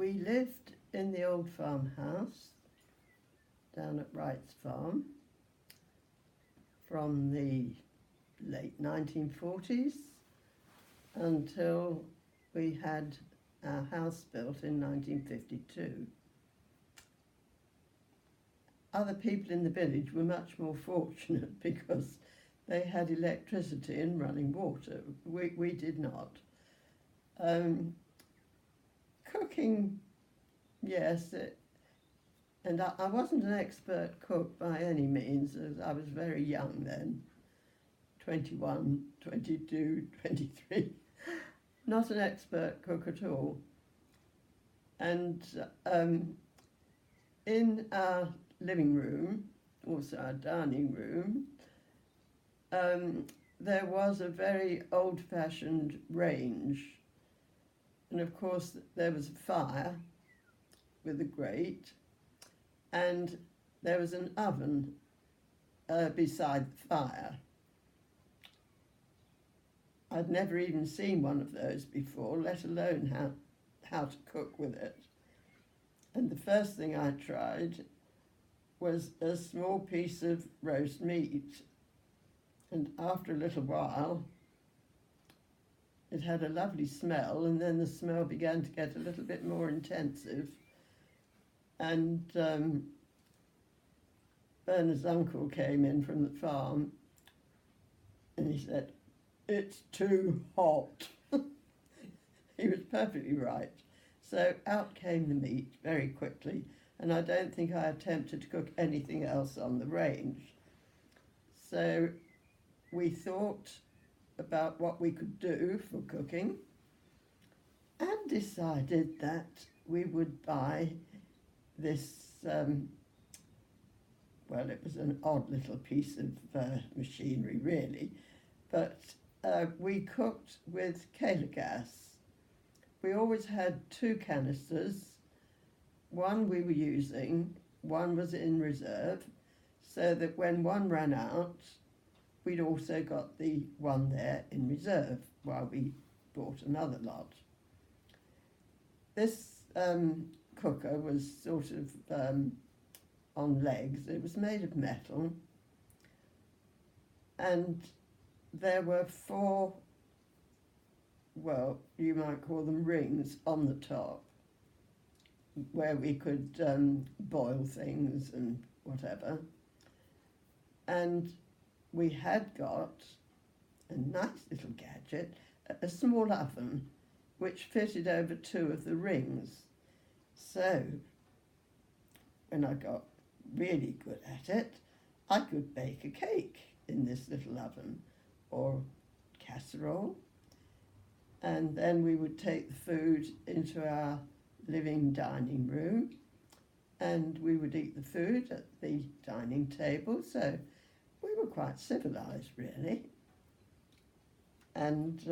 We lived in the old farmhouse down at Wrights farm from the late 1940s until we had our house built in 1952. Other people in the village were much more fortunate because they had electricity and running water. We did not. Cooking, yes, and I wasn't an expert cook by any means, as I was very young then, 21, 22, 23. Not an expert cook at all. And in our living room, also our dining room, there was a very old-fashioned range. And of course there was a fire with a grate, and there was an oven beside the fire. I'd never even seen one of those before, let alone how to cook with it. And the first thing I tried was a small piece of roast meat. And after a little while, it had a lovely smell, and then the smell began to get a little bit more intensive. And Bernard's uncle came in from the farm, and he said, "It's too hot." He was perfectly right. So out came the meat very quickly, and I don't think I attempted to cook anything else on the range. So we thought about what we could do for cooking and decided that we would buy this, well, it was an odd little piece of machinery really, but we cooked with Kaler gas. We always had 2 canisters. One we were using, one was in reserve, so that when one ran out, we'd also got the one there in reserve while we bought another lot. This cooker was sort of on legs. It was made of metal, and there were 4, well, you might call them rings on the top, where we could boil things and whatever. And we had got a nice little gadget, a small oven, which fitted over 2 of the rings. So when I got really good at it, I could bake a cake in this little oven, or casserole. And then we would take the food into our living dining room, and we would eat the food at the dining table. So we were quite civilized, really. And